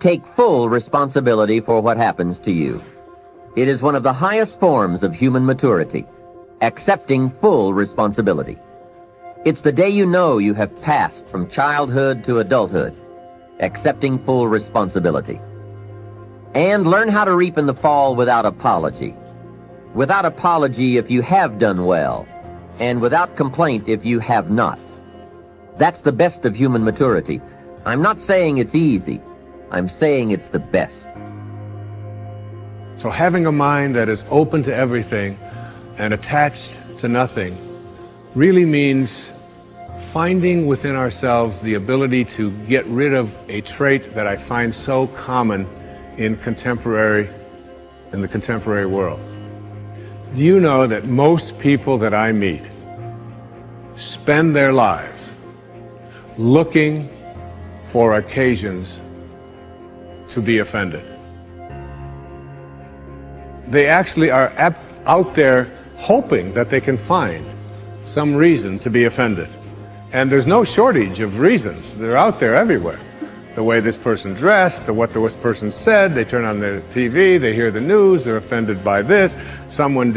Take full responsibility for what happens to you. It is one of the highest forms of human maturity, accepting full responsibility. It's the day you know you have passed from childhood to adulthood, accepting full responsibility. And learn how to reap in the fall without apology. Without apology if you have done well, and without complaint if you have not. That's the best of human maturity. I'm not saying it's easy. I'm saying it's the best. So having a mind that is open to everything and attached to nothing really means finding within ourselves the ability to get rid of a trait that I find so common in the contemporary world. Do you know that most people that I meet spend their lives looking for occasions to be offended? They actually are out there hoping that they can find some reason to be offended. And there's no shortage of reasons. They're out there everywhere. The way this person dressed, what this person said, they turn on their TV, they hear the news, they're offended by this, someone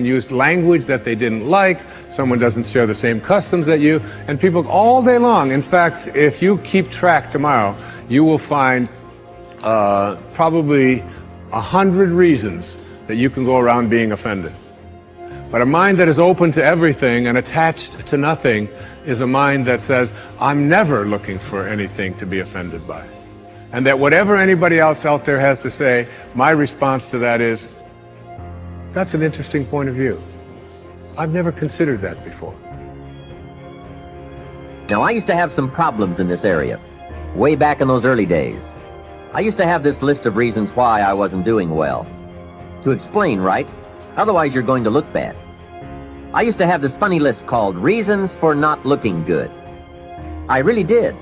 used language that they didn't like, someone doesn't share the same customs that you, and people all day long. In fact, if you keep track tomorrow, you will find probably 100 reasons that you can go around being offended. But a mind that is open to everything and attached to nothing is a mind that says, I'm never looking for anything to be offended by. And that whatever anybody else out there has to say, my response to that is, that's an interesting point of view. I've never considered that before. Now, I used to have some problems in this area, way back in those early days. I used to have this list of reasons why I wasn't doing well. To explain, right? Otherwise, you're going to look bad. I used to have this funny list called Reasons for Not Looking Good. I really did.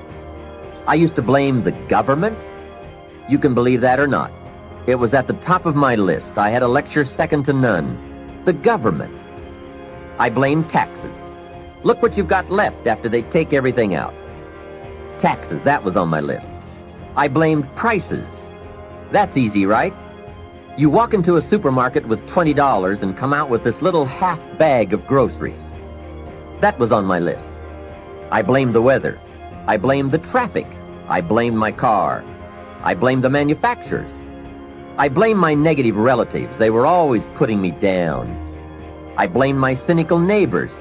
I used to blame the government. You can believe that or not. It was at the top of my list. I had a lecture second to none. The government. I blamed taxes. Look what you've got left after they take everything out. Taxes, that was on my list. I blamed prices. That's easy, right? You walk into a supermarket with $20 and come out with this little half bag of groceries. That was on my list. I blamed the weather. I blamed the traffic. I blamed my car. I blamed the manufacturers. I blamed my negative relatives. They were always putting me down. I blamed my cynical neighbors.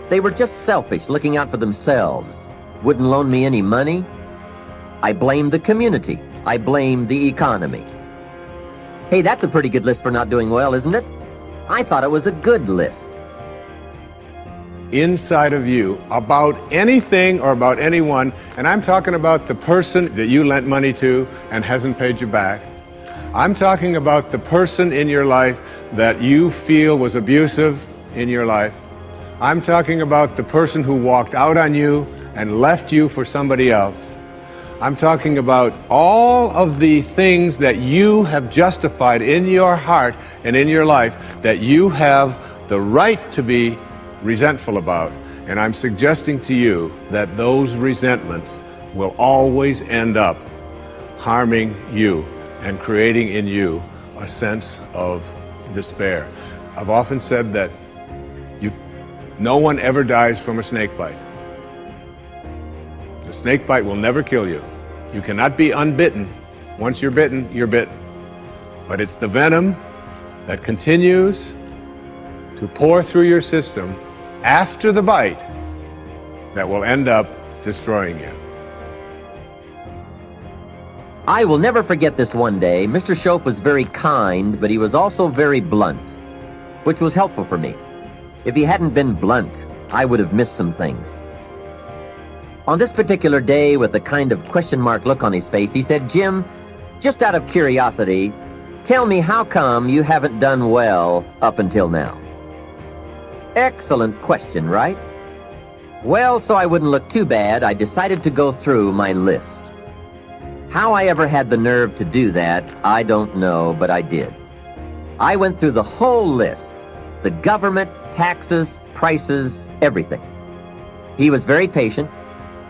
They were just selfish, looking out for themselves. Wouldn't loan me any money. I blamed the community. I blamed the economy. Hey, that's a pretty good list for not doing well, isn't it? I thought it was a good list. Inside of you, about anything or about anyone, and I'm talking about the person that you lent money to and hasn't paid you back. I'm talking about the person in your life that you feel was abusive in your life. I'm talking about the person who walked out on you and left you for somebody else. I'm talking about all of the things that you have justified in your heart and in your life that you have the right to be resentful about. And I'm suggesting to you that those resentments will always end up harming you and creating in you a sense of despair. I've often said that no one ever dies from a snake bite. The snake bite will never kill you. You cannot be unbitten. Once you're bitten, you're bitten. But it's the venom that continues to pour through your system after the bite that will end up destroying you. I will never forget this one day. Mr. Schoaf was very kind, but he was also very blunt, which was helpful for me. If he hadn't been blunt, I would have missed some things. On this particular day, with a kind of question mark look on his face, he said, Jim, just out of curiosity, tell me how come you haven't done well up until now? Excellent question, right? Well, so I wouldn't look too bad, I decided to go through my list. How I ever had the nerve to do that, I don't know, but I did. I went through the whole list. The government, taxes, prices, everything. He was very patient,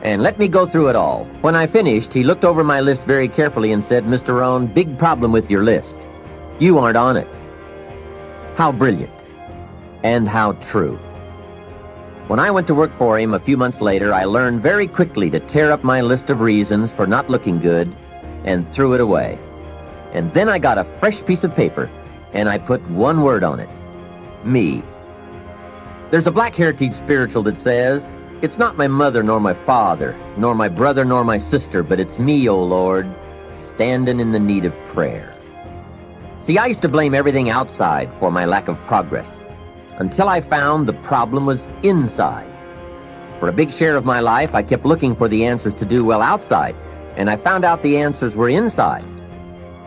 and let me go through it all. When I finished, he looked over my list very carefully and said, "Mr. Rohn, big problem with your list. You aren't on it." How brilliant, and how true. When I went to work for him a few months later, I learned very quickly to tear up my list of reasons for not looking good and threw it away. And then I got a fresh piece of paper, and I put one word on it: me. There's a Black Heritage spiritual that says, "It's not my mother nor my father, nor my brother nor my sister, but it's me, O Lord, standing in the need of prayer." See, I used to blame everything outside for my lack of progress, until I found the problem was inside. For a big share of my life, I kept looking for the answers to do well outside, and I found out the answers were inside.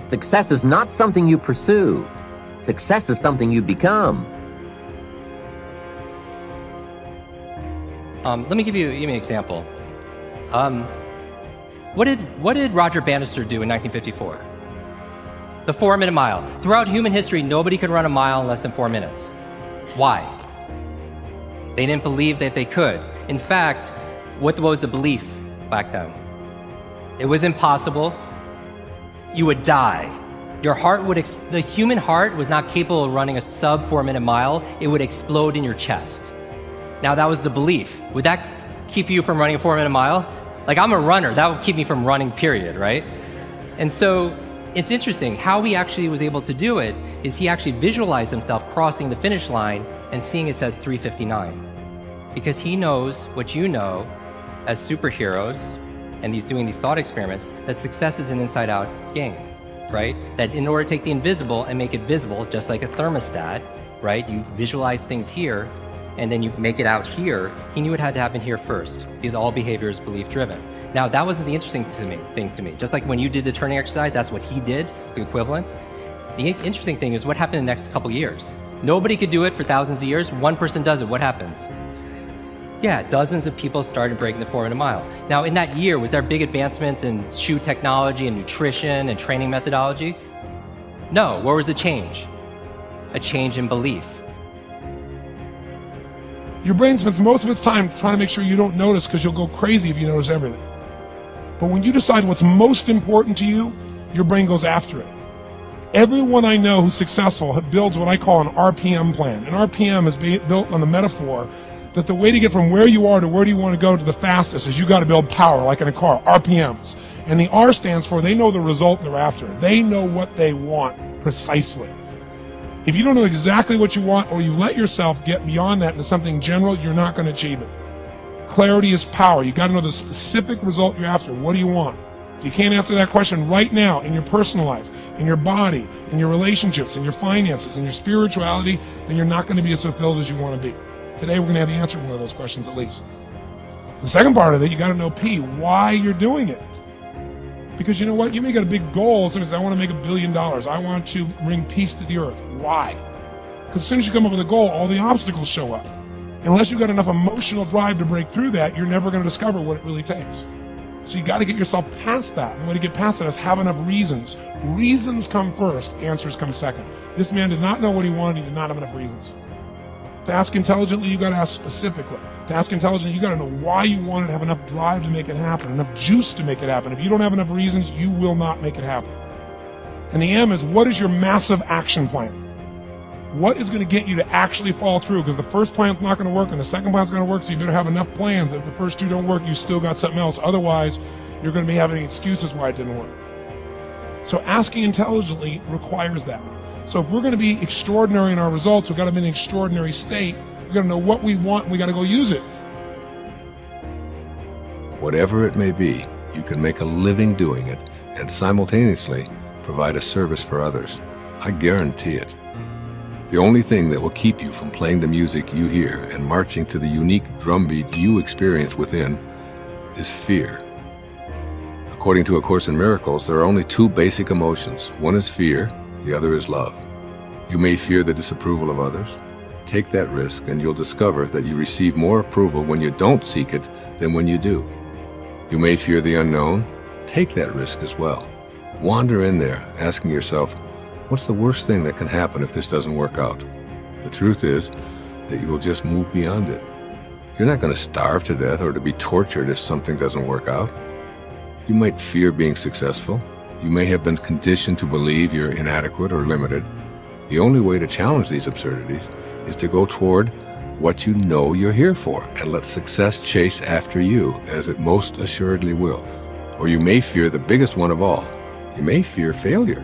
Success is not something you pursue. Success is something you become. Let me give you an example. What did Roger Bannister do in 1954? The 4-minute mile. Throughout human history, nobody could run a mile in less than 4 minutes. Why? They didn't believe that they could. In fact, what was the belief back then? It was impossible. You would die. Your heart would, the human heart was not capable of running a sub 4-minute mile. It would explode in your chest. Now that was the belief. Would that keep you from running a 4-minute mile? Like, I'm a runner, that would keep me from running, period, right? And so it's interesting, how he actually was able to do it is he actually visualized himself crossing the finish line and seeing it says 3:59. Because he knows what you know as superheroes, and he's doing these thought experiments, that success is an inside-out game, right? That in order to take the invisible and make it visible, just like a thermostat, right? You visualize things here, and then you make it out here. He knew it had to happen here first, because all behavior is belief-driven. Now, that wasn't the interesting thing to me. Just like when you did the turning exercise, that's what he did, the equivalent. The interesting thing is what happened in the next couple years. Nobody could do it for thousands of years. One person does it. What happens? Yeah, dozens of people started breaking the 4-minute mile. Now, in that year, was there big advancements in shoe technology and nutrition and training methodology? No. Where was the change? A change in belief. Your brain spends most of its time trying to make sure you don't notice, because you'll go crazy if you notice everything. But when you decide what's most important to you, your brain goes after it. Everyone I know who's successful builds what I call an RPM plan. An RPM is built on the metaphor that the way to get from where you are to where do you want to go to the fastest is you got to build power, like in a car, RPMs. And the R stands for they know the result they're after. They know what they want precisely. If you don't know exactly what you want, or you let yourself get beyond that into something general, you're not going to achieve it. Clarity is power. You got to know the specific result you're after. What do you want? If you can't answer that question right now in your personal life, in your body, in your relationships, in your finances, in your spirituality, then you're not going to be as fulfilled as you want to be. Today we're going to have you answer one of those questions at least. The second part of it, you got to know P, why you're doing it. Because you know what? You may get a big goal. Somebody says, I want to make $1 billion. I want to bring peace to the earth. Why? Because as soon as you come up with a goal, all the obstacles show up. Unless you've got enough emotional drive to break through that, you're never going to discover what it really takes. So you got to get yourself past that. And the way to get past that is have enough reasons. Reasons come first, answers come second. This man did not know what he wanted. He did not have enough reasons. To ask intelligently, you got to ask specifically. To ask intelligently, you got to know why you want it, to have enough drive to make it happen, enough juice to make it happen. If you don't have enough reasons, you will not make it happen. And the M is, what is your massive action plan? What is going to get you to actually follow through? Because the first plan's not going to work and the second plan's going to work, so you better have enough plans. If the first two don't work, you still got something else. Otherwise, you're going to be having excuses why it didn't work. So asking intelligently requires that. So if we're going to be extraordinary in our results, we've got to be in an extraordinary state. We've got to know what we want and we got to go use it. Whatever it may be, you can make a living doing it and simultaneously provide a service for others. I guarantee it. The only thing that will keep you from playing the music you hear and marching to the unique drumbeat you experience within is fear. According to A Course in Miracles, there are only two basic emotions. One is fear, the other is love. You may fear the disapproval of others. Take that risk and you'll discover that you receive more approval when you don't seek it than when you do. You may fear the unknown. Take that risk as well. Wander in there, asking yourself, what's the worst thing that can happen if this doesn't work out? The truth is that you will just move beyond it. You're not going to starve to death or to be tortured if something doesn't work out. You might fear being successful. You may have been conditioned to believe you're inadequate or limited. The only way to challenge these absurdities is to go toward what you know you're here for and let success chase after you, as it most assuredly will. Or you may fear the biggest one of all. You may fear failure.